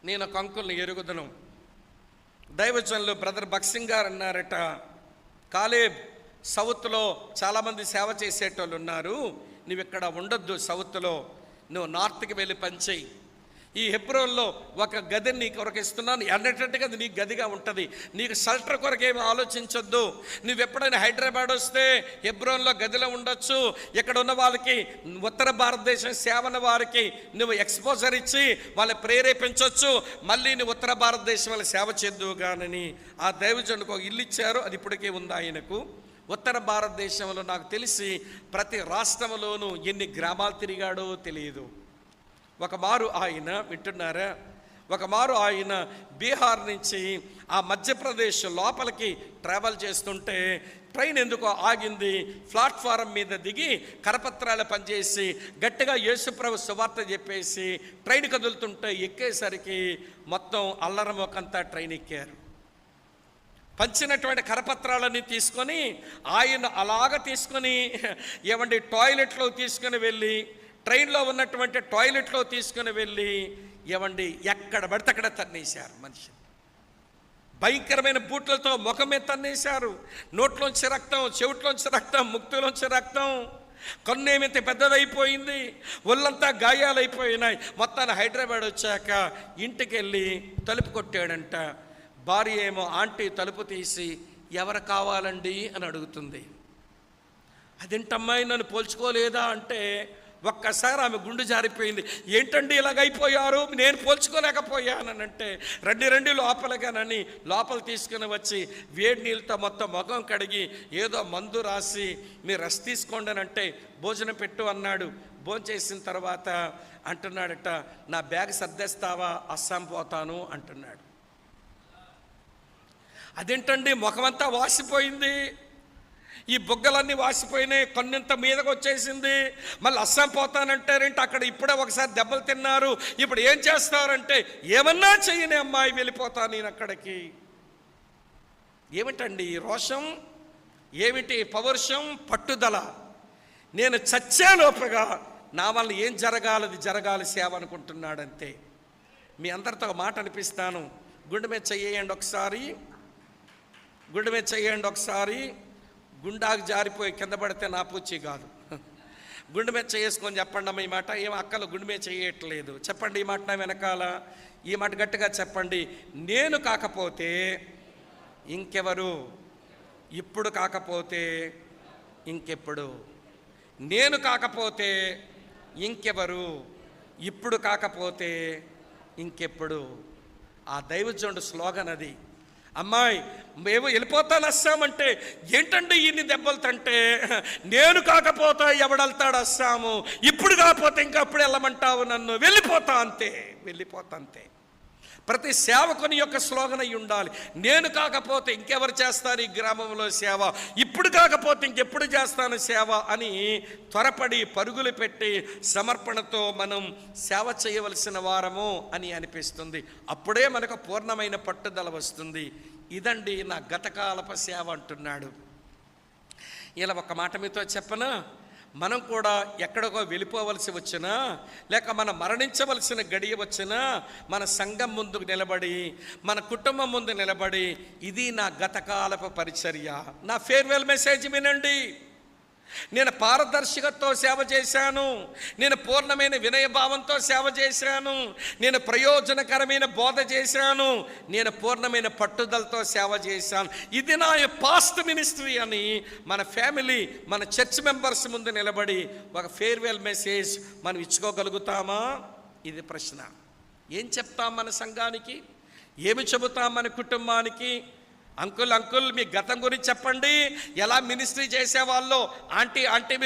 నేను ఒక అంకుల్ని ఎరుగుదను. దైవజనులు బ్రదర్ భక్సింగ్ గారు అన్నారట, కాలేబ్, సౌత్లో చాలామంది సేవ చేసేటోళ్ళు ఉన్నారు, నువ్వు ఇక్కడ ఉండొద్దు, సౌత్లో నువ్వు నార్త్కి వెళ్ళి పనిచేయి. ఈ హెబ్రోన్లో ఒక గదిని నీకు కొరకు ఇస్తున్నాను, అన్నట్టుగా అది నీకు గదిగా ఉంటుంది. నీకు షెల్టర్ కొరకు ఏమి ఆలోచించొద్దు. నువ్వు ఎప్పుడైనా హైదరాబాద్ వస్తే హెబ్రోన్లో గదిలో ఉండొచ్చు. ఇక్కడ ఉన్న వాళ్ళకి, ఉత్తర భారతదేశం సేవన వారికి నువ్వు ఎక్స్పోజర్ ఇచ్చి వాళ్ళని ప్రేరేపించవచ్చు. మళ్ళీ నువ్వు ఉత్తర భారతదేశం వాళ్ళ సేవ చేద్దువుగానని ఆ దైవజనుడికి ఒక ఇల్లు ఇచ్చారు. అది ఇప్పటికే ఉంది ఆయనకు. ఉత్తర భారతదేశంలో నాకు తెలిసి ప్రతి రాష్ట్రంలోనూ ఎన్ని గ్రామాలు తిరిగాడో తెలియదు. ఒక మారు ఆయన, వింటున్నారా, ఒక మారు ఆయన బీహార్ నుంచి ఆ మధ్యప్రదేశ్ లోపలికి ట్రావెల్ చేస్తుంటే ట్రైన్ ఎందుకో ఆగింది. ప్లాట్ఫారం మీద దిగి కరపత్రాలు పనిచేసి గట్టిగా యేసుప్రభు సువార్త చెప్పేసి ట్రైన్ కదులుతుంటే ఎక్కేసరికి మొత్తం అల్లరమోకంతా ట్రైన్ ఎక్కారు. పంచినటువంటి కరపత్రాలన్నీ తీసుకొని ఆయన అలాగ తీసుకొని ఏమండి టాయిలెట్లో తీసుకుని వెళ్ళి, ట్రైన్లో ఉన్నటువంటి టాయిలెట్లో తీసుకుని వెళ్ళి ఏమండి ఎక్కడ పడితే అక్కడ తన్నేశారు. మనిషి భయంకరమైన బూట్లతో ముఖం మీద తన్నేశారు. నోట్లోంచి రక్తం, చెవిట్లోంచి రక్తం, ముక్తిలోంచి రక్తం, కన్నేమైతే పెద్దదైపోయింది, ఒళ్ళంతా గాయాలైపోయినాయి. మొత్తాన్ని హైదరాబాద్ వచ్చాక ఇంటికి వెళ్ళి తలుపు కొట్టాడంట. భార్య ఏమో ఆంటీ తలుపు తీసి ఎవరు కావాలండి అని అడుగుతుంది. అదేంటమ్మాయి నన్ను పోల్చుకోలేదా అంటే ఒక్కసారి ఆమె గుండె జారిపోయింది. ఏంటండి ఇలాగైపోయారు, నేను పోల్చుకోలేకపోయానంటే రండి రండి లోపలగానని లోపల తీసుకుని వచ్చి వేడి నీళ్ళతో మొత్తం ముఖం కడిగి ఏదో మందు రాసి మీరు రెస్ట్ తీసుకోండి అని అంటే భోజనం పెట్టు అన్నాడు. భోజనం చేసిన తర్వాత అంటున్నాడట, నా బ్యాగ్ సర్దేస్తావా, అస్సాం పోతాను అంటున్నాడు. అదేంటండి ముఖమంతా వాసిపోయింది, ఈ బొగ్గలన్నీ వాసిపోయినాయి, కన్నంత మీదకి వచ్చేసింది, మళ్ళీ అస్సాం పోతానంటారేంటి, అక్కడ ఇప్పుడే ఒకసారి దెబ్బలు తిన్నారు, ఇప్పుడు ఏం చేస్తారంటే ఏమన్నా చెయ్యని అమ్మాయి, వెళ్ళిపోతాను నేను అక్కడికి. ఏమిటండి రోషం, ఏమిటి పౌరుషం, పట్టుదల. నేను చచ్చేలోపుగా నా వల్ల ఏం జరగాలది జరగాలి సేవ అనుకుంటున్నాడంతే. మీ అందరితో ఒక మాట అనిపిస్తాను. గుండె మీద చెయ్యండి ఒకసారి, గుండె మీద చెయ్యండి ఒకసారి. గుండాకు జారిపోయి కింద పడితే నా పూచి కాదు. గుండె మీద చేసుకొని చెప్పండి అమ్మ ఈ మాట. ఏం అక్కలు గుండె మీద చేయట్లేదు, చెప్పండి ఈ మాట నా వెనకాల. ఈ మాట గట్టిగా చెప్పండి. నేను కాకపోతే ఇంకెవరు, ఇప్పుడు కాకపోతే ఇంకెప్పుడు. నేను కాకపోతే ఇంకెవరు, ఇప్పుడు కాకపోతే ఇంకెప్పుడు. ఆ దైవజనుడు స్లోగన్ అది. అమ్మాయి మేము వెళ్ళిపోతాను అస్సామంటే ఏంటంటే ఇన్ని దెబ్బలు తంటే, నేను కాకపోతే ఎవడెళ్తాడు అస్సాము, ఇప్పుడు కాకపోతే ఇంకప్పుడు వెళ్ళమంటావు నన్ను, వెళ్ళిపోతా అంతే, వెళ్ళిపోతా అంతే. ప్రతి సేవకుని యొక్క స్లోగన్ అయి ఉండాలి. నేను కాకపోతే ఇంకెవరు చేస్తారు ఈ గ్రామంలో సేవ, ఇప్పుడు కాకపోతే ఇంకెప్పుడు చేస్తాను సేవ అని త్వరపడి పరుగులు పెట్టి సమర్పణతో మనం సేవ చేయవలసిన వారము అని అనిపిస్తుంది. అప్పుడే మనకు పూర్ణమైన పట్టుదల వస్తుంది. ఇదండి నా గతకాలప సేవ అంటున్నాడు. ఇలా ఒక మాట మీతో చెప్పనా, మనం కూడా ఎక్కడికో వెళ్ళిపోవలసి వచ్చినా, లేక మనం మరణించవలసిన గడియ వచ్చినా, మన సంఘం ముందుకు నిలబడి, మన కుటుంబం ముందు నిలబడి, ఇది నా గతకాలపు పరిచర్య, నా ఫేర్వెల్ మెసేజ్ వినండి. నేను పారదర్శకతతో సేవ చేశాను, నేను పూర్ణమైన వినయభావంతో సేవ చేశాను, నేను ప్రయోజనకరమైన బోధ చేశాను, నేను పూర్ణమైన పట్టుదలతో సేవ చేశాను. ఇది నా పాస్ట్ మినిస్ట్రీ అని మన ఫ్యామిలీ, మన చర్చ్ మెంబర్స్ ముందు నిలబడి ఒక ఫేర్వెల్ మెసేజ్ మనం ఇచ్చుకోగలుగుతామా? ఇది ప్రశ్న. ఏం చెప్తాం మన సంఘానికి, ఏమి చెబుతాం మన కుటుంబానికి? అంకుల్ మీ గతం గురించి చెప్పండి, ఎలా మినిస్ట్రీ చేసేవాళ్ళో. ఆంటీ